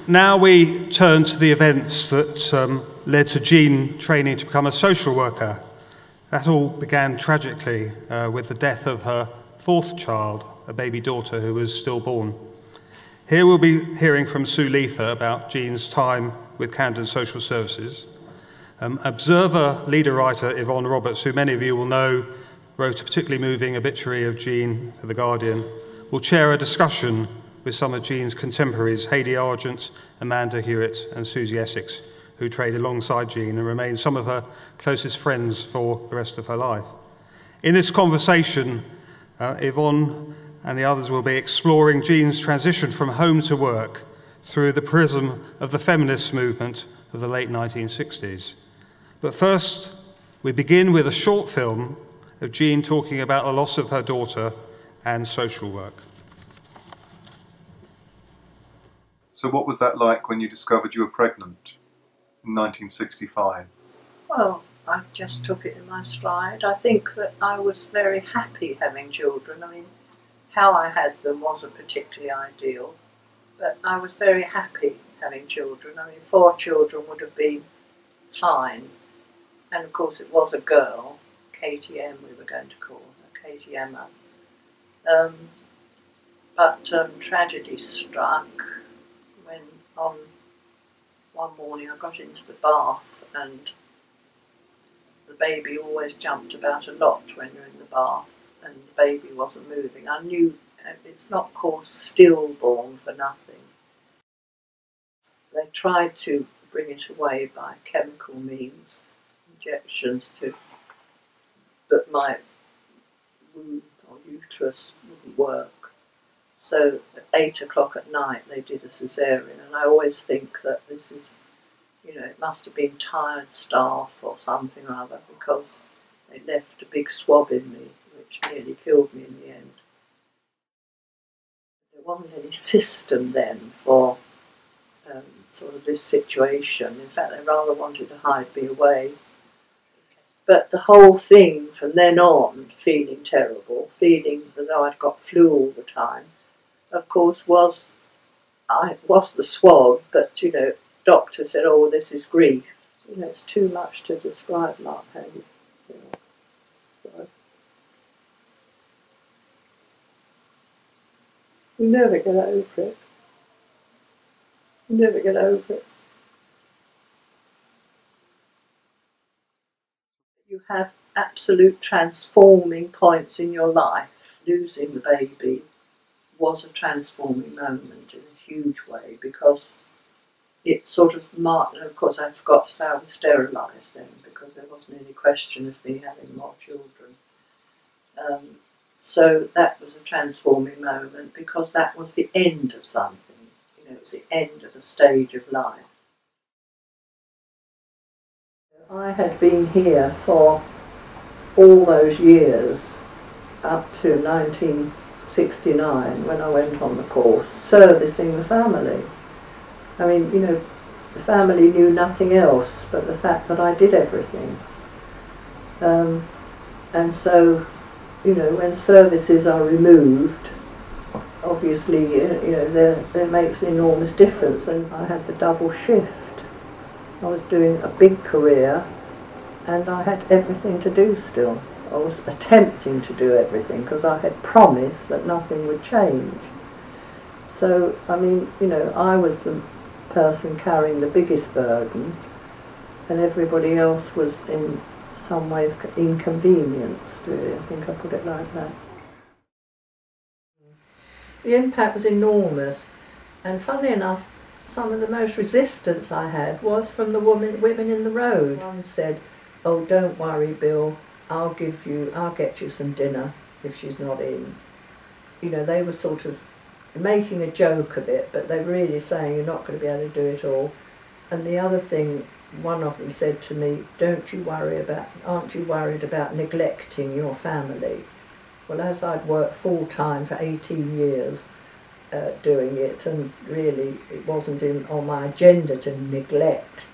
Now we turn to the events that led to Jean training to become a social worker. That all began tragically with the death of her fourth child, a baby daughter who was stillborn. Here we'll be hearing from Sue Leither about Jean's time with Camden Social Services. Observer leader writer Yvonne Roberts, who many of you will know, wrote a particularly moving obituary of Jean for The Guardian, will chair a discussion with some of Jean's contemporaries, Hayley Argent, Amanda Hewitt and Susie Essex, who trade alongside Jean and remain some of her closest friends for the rest of her life. In this conversation, Yvonne and the others will be exploring Jean's transition from home to work through the prism of the feminist movement of the late 1960s. But first, we begin with a short film of Jean talking about the loss of her daughter and social work. So what was that like when you discovered you were pregnant in 1965? Well, I just took it in my stride. I think that I was very happy having children. I mean, how I had them wasn't particularly ideal, but I was very happy having children. I mean, 4 children would have been fine. And of course it was a girl, Katie M we were going to call her, Katie Emma. But tragedy struck when on one morning I got into the bath, and the baby always jumped about a lot when you're in the bath, and the baby wasn't moving. I knew it's not called stillborn for nothing. They tried to bring it away by chemical means, injections but my womb or uterus wouldn't work. So at 8 o'clock at night they did a cesarean, and I always think that this is, it must have been tired staff or something or other, because they left a big swab in me, which nearly killed me in the end. There wasn't any system then for sort of this situation. In fact, they rather wanted to hide me away. But the whole thing from then on, feeling terrible, feeling as though I'd got flu all the time, of course, was the swab, but, doctor said, oh, this is grief. It's too much to describe, Mark Haley. So you never get over it. You never get over it. You have absolute transforming points in your life. Losing the baby was a transforming moment in a huge way, because it sort of marked, and of course I forgot to say I was sterilised then, because there wasn't any question of me having more children. So that was a transforming moment, because that was the end of something. It was the end of a stage of life. I had been here for all those years, up to 1969, when I went on the course, servicing the family. I mean, the family knew nothing else but the fact that I did everything. And so, when services are removed, obviously, that makes an enormous difference. And I had the double shift. I was doing a big career, and I had everything to do still. I was attempting to do everything, because I had promised that nothing would change. So, I mean, I was the person carrying the biggest burden, and everybody else was in some ways inconvenienced, really. I think I put it like that. The impact was enormous, and funnily enough, some of the most resistance I had was from the women in the road. One said, oh, don't worry, Bill, I'll get you some dinner if she's not in. They were sort of making a joke of it, but they were really saying you're not going to be able to do it all. And the other thing, one of them said to me, aren't you worried about neglecting your family? Well, as I'd worked full-time for 18 years doing it, and really it wasn't on my agenda to neglect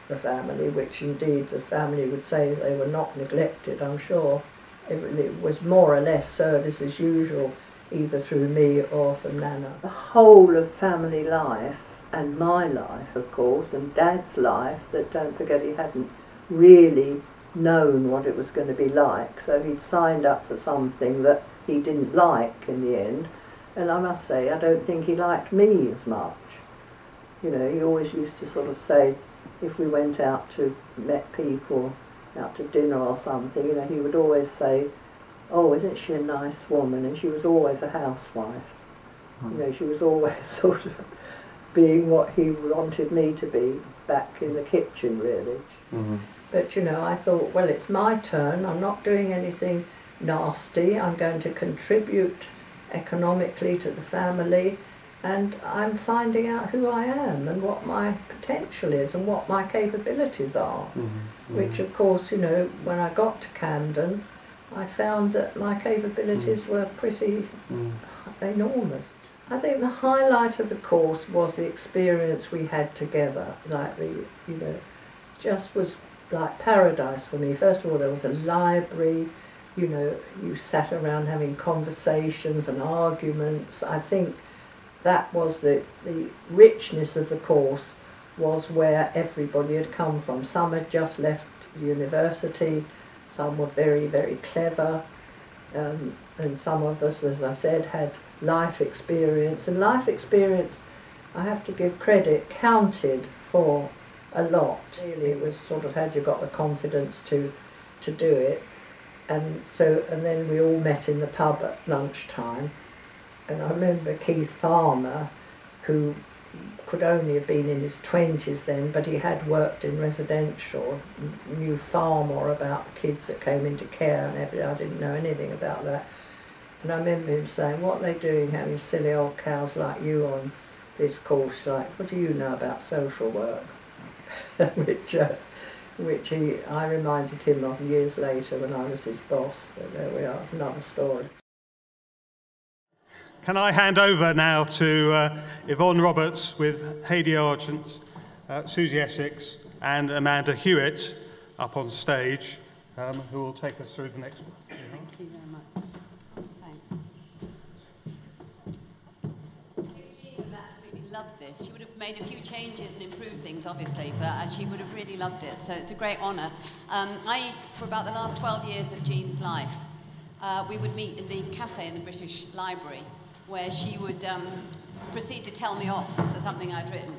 the family, which indeed the family would say they were not neglected, I'm sure. It was more or less service as usual, either through me or from Nana. The whole of family life and my life, of course, and Dad's life, that don't forget he hadn't really known what it was going to be like, so he'd signed up for something that he didn't like in the end, and I must say, I don't think he liked me as much. You know, he always used to sort of say, if we went out to met people, out to dinner or something, you know, he would always say, oh, isn't she a nice woman? And she was always a housewife. You know, she was always sort of being what he wanted me to be, back in the kitchen, really. Mm-hmm. But, you know, I thought, well, it's my turn. I'm not doing anything nasty. I'm going to contribute economically to the family, and I'm finding out who I am and what my potential is and what my capabilities are. Mm-hmm. Which, of course, you know, when I got to Camden, I found that my capabilities were pretty enormous. I think the highlight of the course was the experience we had together. Like, you know, just was like paradise for me. First of all, there was a library, you know, you sat around having conversations and arguments. I think that was the richness of the course, was where everybody had come from. Some had just left university, some were very, very clever, and some of us, as I said, had life experience. And life experience, I have to give credit, counted for a lot. Really, it was sort of, had you got the confidence to do it. And then we all met in the pub at lunchtime. And I remember Keith Farmer, who could only have been in his 20s then, but he had worked in residential, knew far more about the kids that came into care and everything. I didn't know anything about that. And I remember him saying, what are they doing having silly old cows like you on this course? Like, what do you know about social work? which I reminded him of years later when I was his boss. But there we are, it's another story. Can I hand over now to Yvonne Roberts with Heidi Argent, Susie Essex and Amanda Hewitt up on stage, who will take us through the next one. Thank you very much. Thanks. Jean would have absolutely loved this. She would have made a few changes and improved things, obviously, but she would have really loved it, so it's a great honour. For about the last 12 years of Jean's life, we would meet in the cafe in the British Library, where she would proceed to tell me off for something I'd written,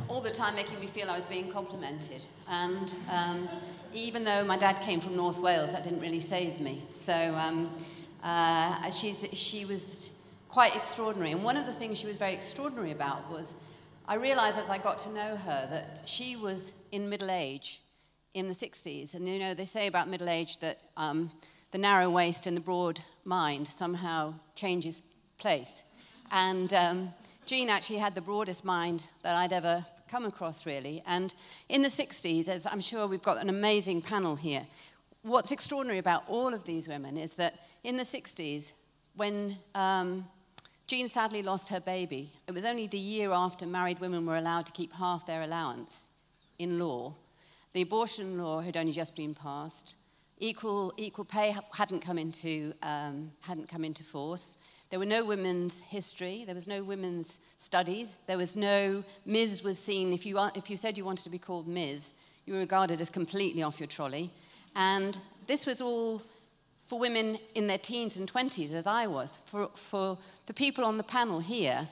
all the time making me feel I was being complimented. And even though my dad came from North Wales, that didn't really save me. So she was quite extraordinary. And one of the things she was very extraordinary about was, I realised as I got to know her that she was in middle age in the 60s. And you know, they say about middle age that the narrow waist and the broad mind somehow changes place. And Jean actually had the broadest mind that I'd ever come across, really. And in the 60s, as I'm sure we've got an amazing panel here, what's extraordinary about all of these women is that in the 60s, when Jean sadly lost her baby, it was only the year after married women were allowed to keep half their allowance in law. The abortion law had only just been passed. Equal pay hadn't come into force. There were no women's history. There was no women's studies. There was no Ms. was seen. If you said you wanted to be called Ms., you were regarded as completely off your trolley. And this was all for women in their teens and 20s, as I was. For the people on the panel here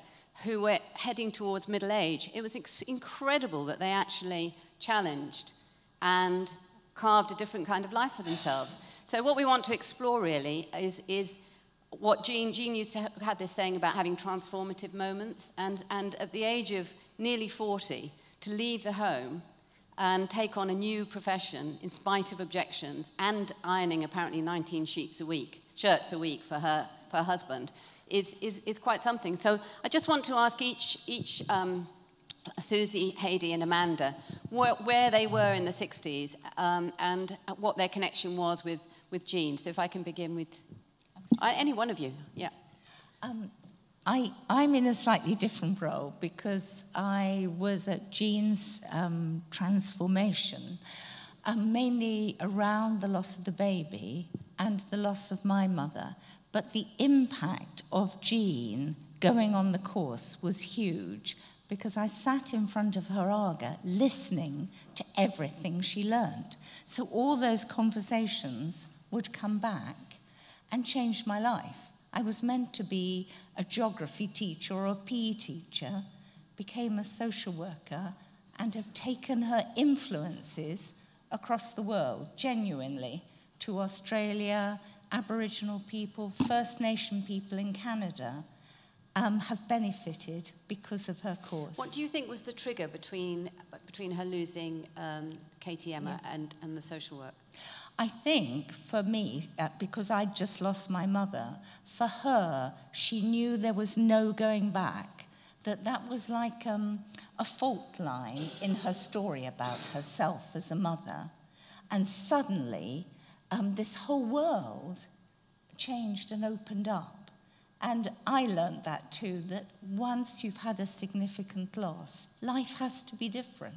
who were heading towards middle age, it was incredible that they actually challenged and carved a different kind of life for themselves. So what we want to explore really is what Jean used to have this saying about having transformative moments, and at the age of nearly 40, to leave the home and take on a new profession in spite of objections, and ironing apparently 19 shirts a week for her husband, is quite something. So I just want to ask each Susie, Heidi and Amanda, where they were in the 60s and what their connection was with Jean. So if I can begin with any one of you. Yeah. I'm in a slightly different role because I was at Jean's transformation, mainly around the loss of the baby and the loss of my mother. But the impact of Jean going on the course was huge, because I sat in front of her Aga listening to everything she learned. So all those conversations would come back and change my life. I was meant to be a geography teacher or a PE teacher, became a social worker, and have taken her influences across the world, genuinely, to Australia, Aboriginal people, First Nation people in Canada, have benefited because of her course. What do you think was the trigger between her losing Katie Emma and the social work? I think for me, because I'd just lost my mother, for her, she knew there was no going back, that was like a fault line in her story about herself as a mother. And suddenly, this whole world changed and opened up. And I learned that too, that once you've had a significant loss, life has to be different.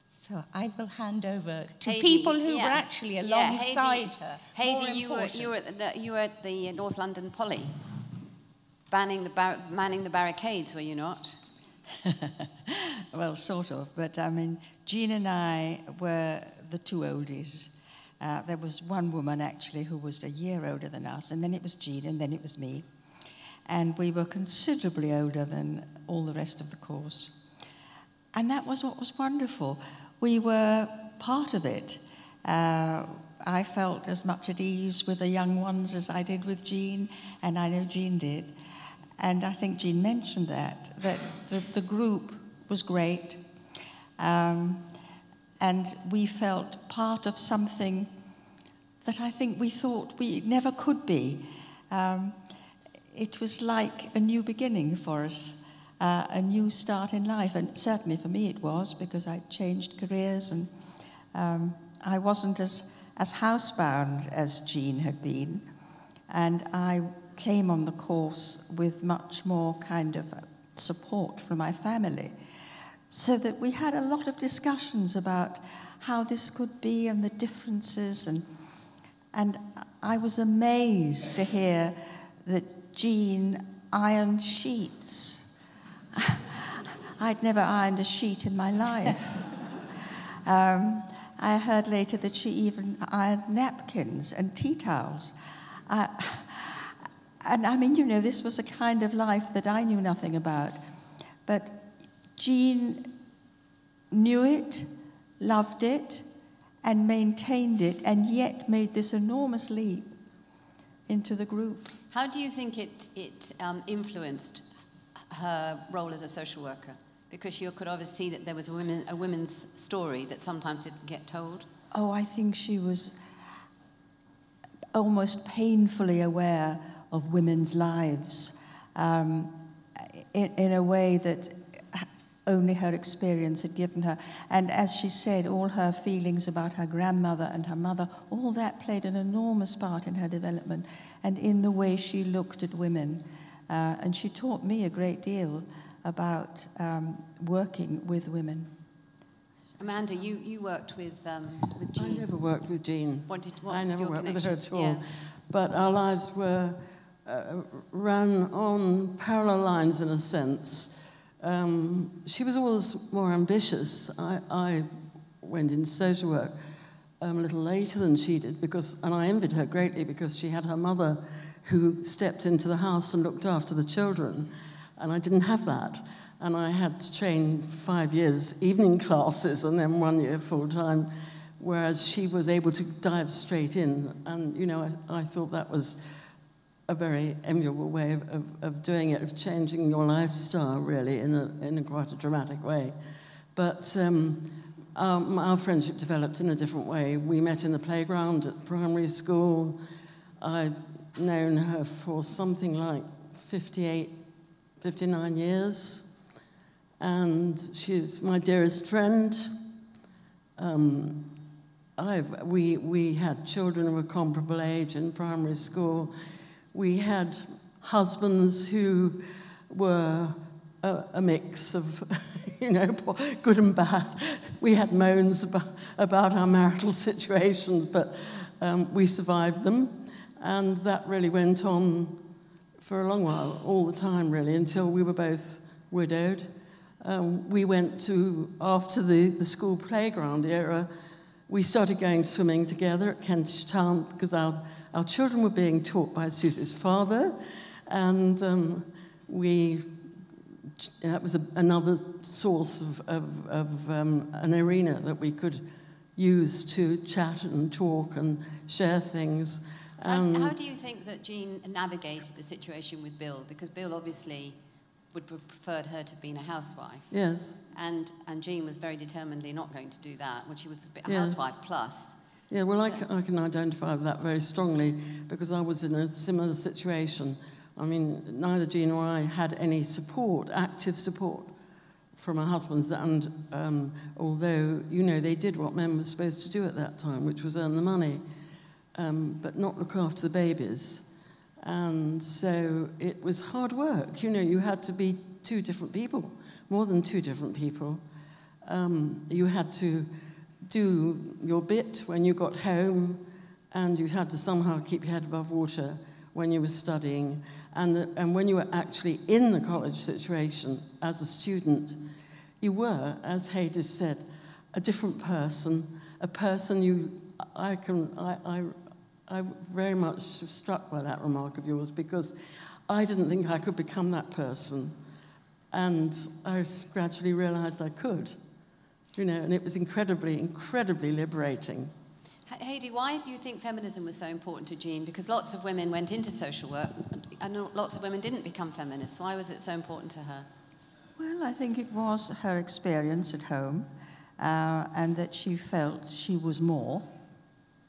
So I will hand over to Heidi, people who were actually alongside her. Heidi, you were at the North London Poly, manning the barricades, were you not? Well, sort of, but I mean, Jean and I were the two oldies. There was one woman actually who was a year older than us, and then it was Jean, and then it was me. And we were considerably older than all the rest of the course. And that was what was wonderful. We were part of it. I felt as much at ease with the young ones as I did with Jean, and I know Jean did. And I think Jean mentioned that the group was great. And we felt part of something that I think we thought we never could be. It was like a new beginning for us, a new start in life. And certainly for me it was, because I changed careers, and I wasn't as housebound as Jean had been. And I came on the course with much more kind of support from my family. So that we had a lot of discussions about how this could be and the differences, and I was amazed to hear that Jean ironed sheets. I'd never ironed a sheet in my life. I heard later that she even ironed napkins and tea towels. And I mean, you know, this was a kind of life that I knew nothing about. But Jean knew it, loved it, and maintained it, and yet made this enormous leap into the group. How do you think it influenced her role as a social worker? Because you could obviously see that there was a women's story that sometimes didn't get told. Oh, I think she was almost painfully aware of women's lives in a way that only her experience had given her. And as she said, all her feelings about her grandmother and her mother, all that played an enormous part in her development and in the way she looked at women. And she taught me a great deal about working with women. Amanda, you worked with Jean. I never worked with Jean. I never worked with her at all. Yeah. But our lives were ran on parallel lines in a sense. She was always more ambitious. I went into social work a little later than she did, and I envied her greatly because she had her mother who stepped into the house and looked after the children, and I didn't have that. And I had to train 5 years evening classes and then 1 year full-time, whereas she was able to dive straight in. And, you know, I thought that was a very enviable way of doing it, of changing your lifestyle, really, in a quite a dramatic way. But our friendship developed in a different way. We met in the playground at primary school. I've known her for something like 59 years. And she's my dearest friend. We had children of a comparable age in primary school. We had husbands who were a mix of, you know, good and bad. We had moans about our marital situations, but we survived them. And that really went on for a long while, all the time, really, until we were both widowed. we went to, after the school playground era, we started going swimming together at Kentish Town because our children were being taught by Susie's father, and that was another source of an arena that we could use to chat and talk and share things. How do you think that Jean navigated the situation with Bill? Because Bill obviously would have preferred her to have been a housewife. Yes. And Jean was very determinedly not going to do that, when she was a Yes. housewife plus. Yeah, well, I can identify with that very strongly because I was in a similar situation. I mean, neither Jean or I had any support, active support, from our husbands, and although, you know, they did what men were supposed to do at that time, which was earn the money, but not look after the babies. And so it was hard work. You know, you had to be two different people, more than two different people. You had to do your bit when you got home, and you had to somehow keep your head above water when you were studying. And when you were actually in the college situation as a student, you were, as Hades said, a different person, a person I very much was struck by that remark of yours, because I didn't think I could become that person. And I gradually realized I could, you know, and it was incredibly, incredibly liberating. Heidi, why do you think feminism was so important to Jean? Because lots of women went into social work and lots of women didn't become feminists. Why was it so important to her? Well, I think it was her experience at home, and that she felt she was more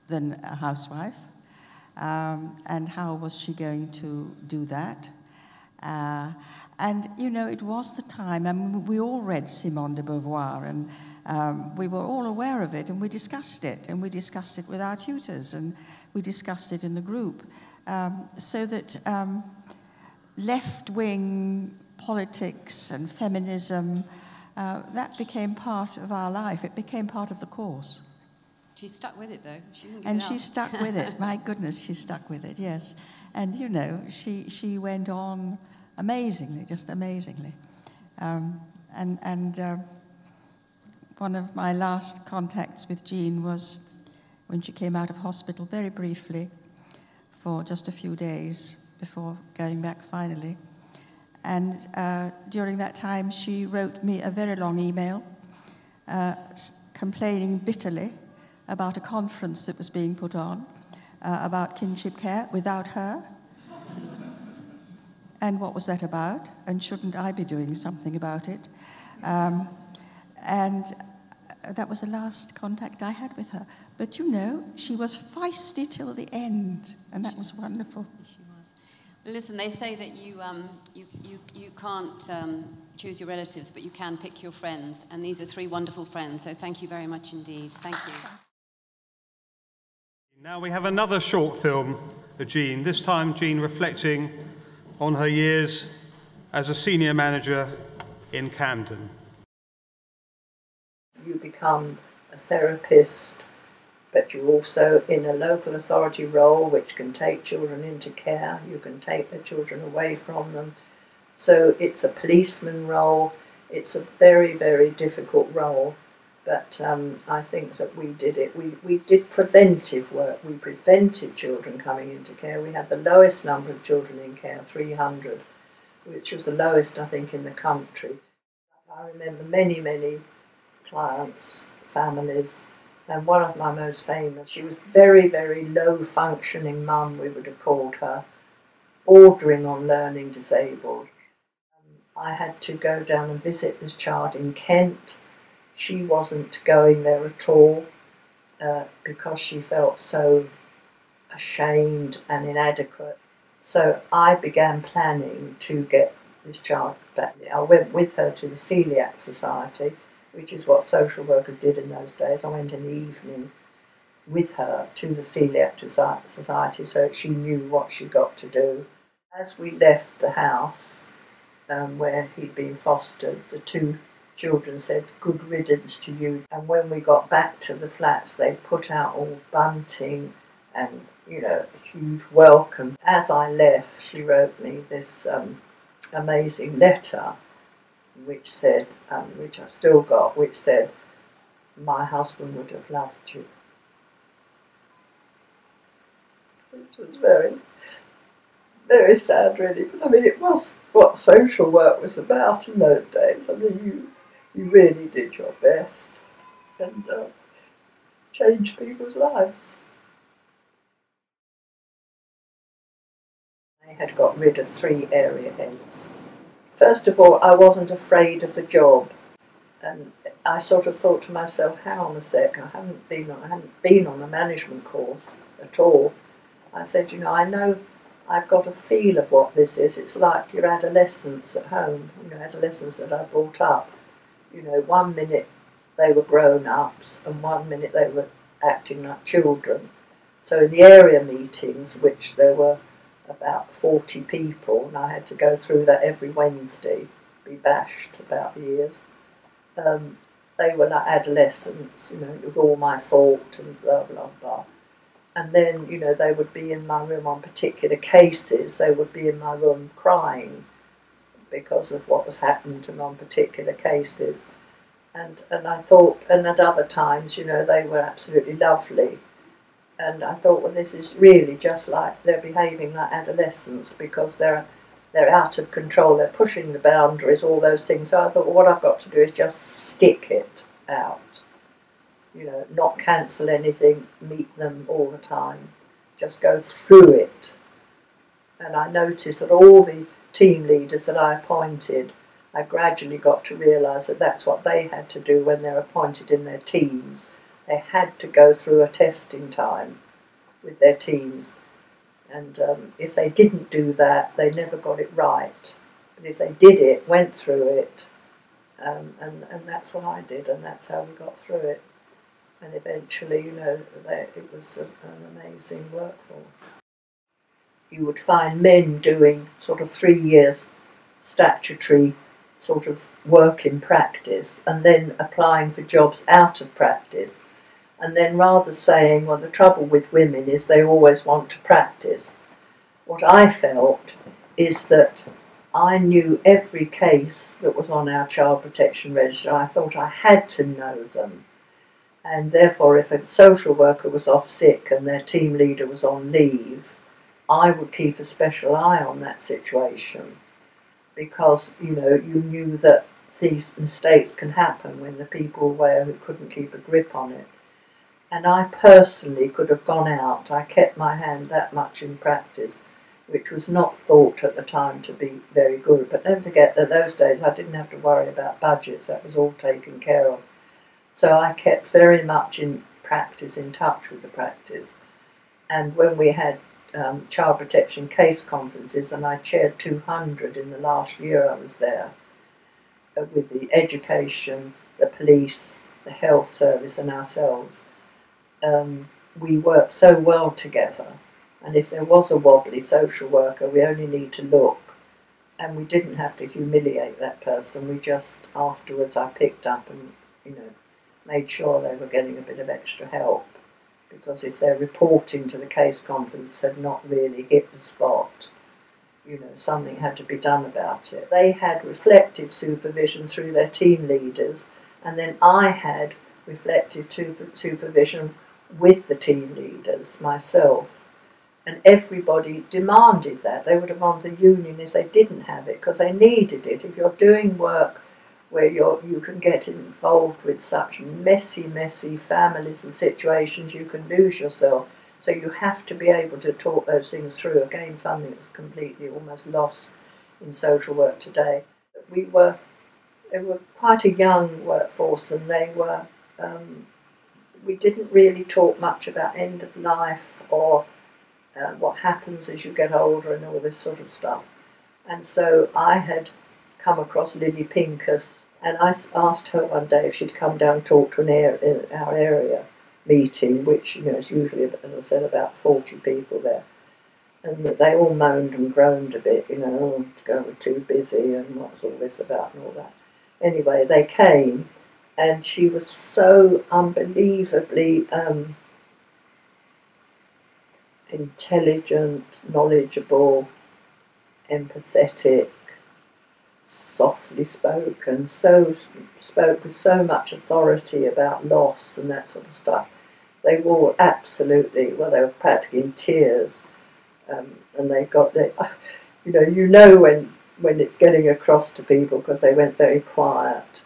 than a housewife. And how was she going to do that? And, you know, it was the time, I mean, we all read Simone de Beauvoir, and we were all aware of it, and we discussed it with our tutors, and we discussed it in the group, so that left-wing politics and feminism, that became part of our life. It became part of the course. She stuck with it, though. She didn't give And it she up. stuck with it. My goodness, she stuck with it, yes. And, you know, she went on amazingly, just amazingly. One of my last contacts with Jean was when she came out of hospital, very briefly, for just a few days before going back finally. And during that time, she wrote me a very long email complaining bitterly about a conference that was being put on about kinship care without her. And what was that about? And shouldn't I be doing something about it? And that was the last contact I had with her. But, you know, she was feisty till the end, and that was wonderful. She was. Well, listen, they say that you can't choose your relatives, but you can pick your friends, and these are three wonderful friends, so thank you very much indeed. Thank you. Now we have another short film of Jean, this time Jean reflecting on her years as a senior manager in Camden. You become a therapist, but you're also in a local authority role which can take children into care. You can take the children away from them. So it's a policeman role. It's a very, very difficult role. But I think that we did it. We did preventive work. We prevented children coming into care. We had the lowest number of children in care, 300, which was the lowest, I think, in the country. I remember many, many clients, families, and one of my most famous, she was very, very low-functioning mum, we would have called her, bordering on learning disabled. I had to go down and visit this child in Kent. She wasn't going there at all because she felt so ashamed and inadequate. So I began planning to get this child back. I went with her to the Celiac Society, which is what social workers did in those days. I went in the evening with her to the Celiac Society so that she knew what she got to do. As we left the house where he'd been fostered, the two children said, "Good riddance to you." And when we got back to the flats, they put out all bunting and, you know, a huge welcome. As I left, she wrote me this amazing letter which said, which I've still got, which said, "My husband would have loved you." Which was very, very sad, really. But I mean, it was what social work was about in those days. I mean, you really did your best and changed people's lives. I had got rid of 3 area heads. First of all, I wasn't afraid of the job, and I sort of thought to myself, hang on a sec, I hadn't been on a management course at all. I said, I know I've got a feel of what this is. It's like your adolescents at home, adolescents that I brought up. 1 minute they were grown-ups and 1 minute they were acting like children. So in the area meetings, which there were about 40 people, and I had to go through that every Wednesday, be bashed about the ears, they were like adolescents, it was all my fault and blah, blah, blah. And then, they would be in my room on particular cases. They would be in my room crying because of what was happening to them on particular cases. And I thought, and at other times, they were absolutely lovely. And I thought, well, this is really just like they're behaving like adolescents because they're out of control. They're pushing the boundaries, all those things. So I thought, well, what I've got to do is just stick it out. Not cancel anything, meet them all the time, just go through it. And I noticed that all the team leaders that I appointed, I gradually got to realise that that's what they had to do when they're appointed in their teams. They had to go through a testing time with their teams. And if they didn't do that, they never got it right. But if they did it, went through it, and that's what I did, and that's how we got through it. And eventually, it was an amazing workforce. You would find men doing sort of 3 years statutory sort of work in practice and then applying for jobs out of practice. And then rather saying, well, the trouble with women is they always want to practice. What I felt is that I knew every case that was on our child protection register. I thought I had to know them. And therefore, if a social worker was off sick and their team leader was on leave, I would keep a special eye on that situation because, you knew that these mistakes can happen when the people were who couldn't keep a grip on it. And I personally could have gone out. I kept my hand that much in practice, which was not thought at the time to be very good. But don't forget that those days I didn't have to worry about budgets. That was all taken care of. So I kept very much in practice, in touch with the practice. And when we had child protection case conferences, and I chaired 200 in the last year I was there, with the education, the police, the health service and ourselves, we worked so well together. And if there was a wobbly social worker, we only need to look. And we didn't have to humiliate that person. We just, afterwards, I picked up and, made sure they were getting a bit of extra help. Because if their reporting to the case conference had not really hit the spot, something had to be done about it. They had reflective supervision through their team leaders, and then I had reflective supervision with the team leaders myself. And everybody demanded that. They would have gone to the union if they didn't have it, because they needed it. If you're doing work where you can get involved with such messy families and situations, you can lose yourself. So you have to be able to talk those things through. Again, something that's completely almost lost in social work today. They were quite a young workforce, and they were. We didn't really talk much about end of life or what happens as you get older and all this sort of stuff. And so I had come across Lily Pincus, and I asked her one day if she'd come down and talk to our area meeting, which is usually, as I said, about 40 people there. And they all moaned and groaned a bit, we're too busy and what's all this about and all that. Anyway, they came, and she was so unbelievably intelligent, knowledgeable, empathetic, softly spoke and so spoke with so much authority about loss and that sort of stuff. They were absolutely, well, they were practically in tears, and they got, you know when it's getting across to people, because they went very quiet,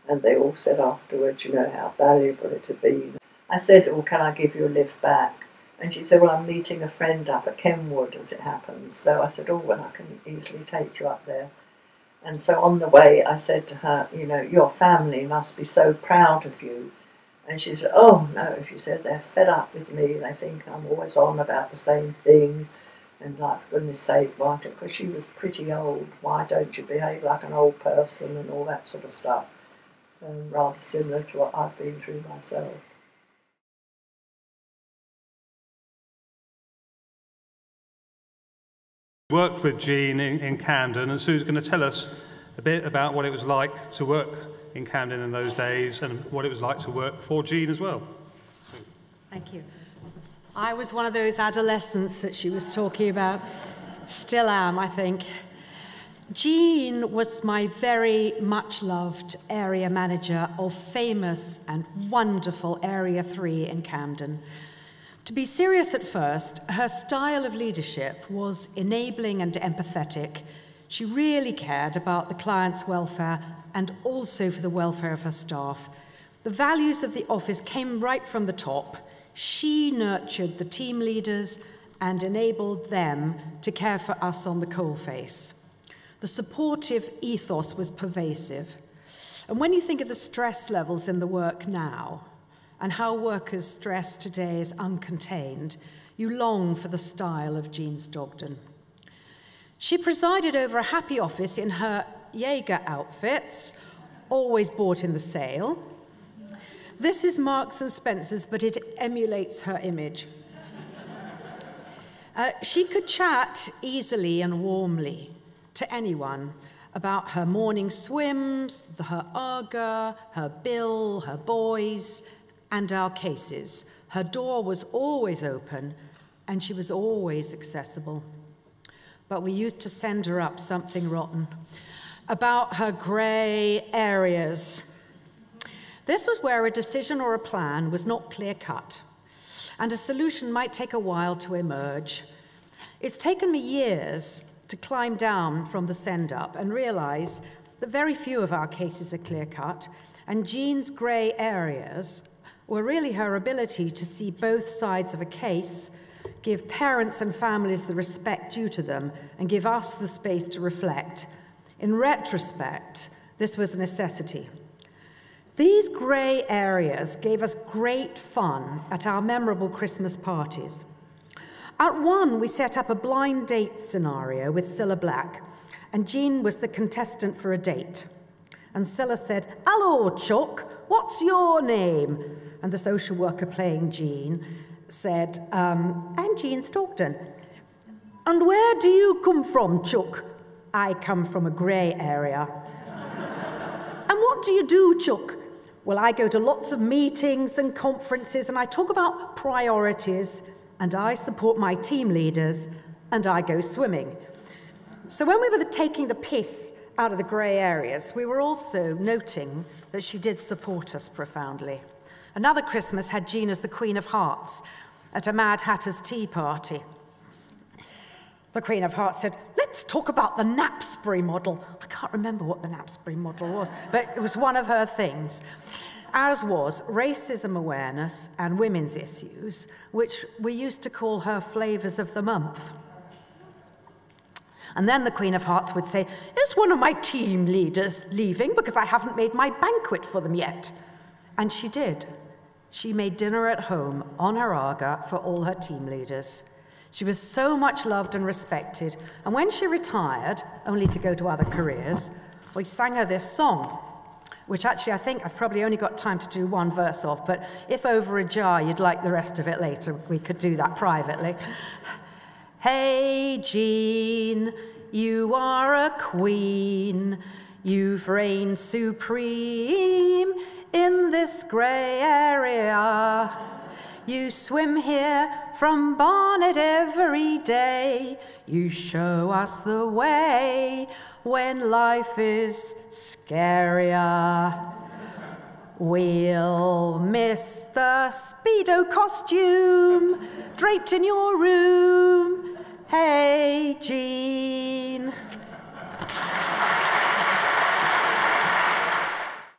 and they all said afterwards, you know, how valuable it had been. I said, well, can I give you a lift back? And she said, well, I'm meeting a friend up at Kenwood as it happens. So I said, oh, well, I can easily take you up there. And so on the way, I said to her, you know, your family must be so proud of you. And she said, oh, no, she said, they're fed up with me. They think I'm always on about the same things. And like, for goodness sake, why don't, because she was pretty old, why don't you behave like an old person and all that sort of stuff. Rather similar to what I've been through myself. Worked with Jean in Camden, and Sue's going to tell us a bit about what it was like to work in Camden in those days and what it was like to work for Jean as well. Thank you. I was one of those adolescents that she was talking about. Still am, I think. Jean was my very much loved area manager of famous and wonderful Area 3 in Camden. To be serious at first, her style of leadership was enabling and empathetic. She really cared about the client's welfare and also for the welfare of her staff. The values of the office came right from the top. She nurtured the team leaders and enabled them to care for us on the coalface. The supportive ethos was pervasive. And when you think of the stress levels in the work now, and how workers' stress today is uncontained, you long for the style of Jean Stogden. She presided over a happy office in her Jaeger outfits, always bought in the sale. This is Marks and Spencer's, but it emulates her image. She could chat easily and warmly to anyone about her morning swims, her AGA, her bill, her boys, and our cases. Her door was always open, and she was always accessible. But we used to send her up something rotten about her grey areas. This was where a decision or a plan was not clear-cut, and a solution might take a while to emerge. It's taken me years to climb down from the send-up and realize that very few of our cases are clear-cut, and Jean's grey areas were really her ability to see both sides of a case, give parents and families the respect due to them, and give us the space to reflect. In retrospect, this was a necessity. These grey areas gave us great fun at our memorable Christmas parties. At one, we set up a blind date scenario with Cilla Black, and Jean was the contestant for a date. And Cilla said, "Hello, Chuck, what's your name?" And the social worker playing Jean said, "I'm Jean Stogden." "And where do you come from, Chuck?" "I come from a grey area." "And what do you do, Chuck?" "Well, I go to lots of meetings and conferences, and I talk about priorities, and I support my team leaders, and I go swimming." So when we were taking the piss out of the grey areas, we were also noting that she did support us profoundly. Another Christmas had Jean as the Queen of Hearts at a Mad Hatter's tea party. The Queen of Hearts said, "Let's talk about the Knapsbury model." I can't remember what the Knapsbury model was, but it was one of her things. As was racism awareness and women's issues, which we used to call her flavours of the month. And then the Queen of Hearts would say, "Is one of my team leaders leaving because I haven't made my banquet for them yet?" And she did. She made dinner at home on her AGA for all her team leaders. She was so much loved and respected. And when she retired, only to go to other careers, we sang her this song, which actually I think I've probably only got time to do one verse of, but if over a jar you'd like the rest of it later, we could do that privately. Hey, Jean, you are a queen. You've reigned supreme in this grey area. You swim here from Barnet every day. You show us the way when life is scarier. We'll miss the Speedo costume draped in your room. Hey, Jean.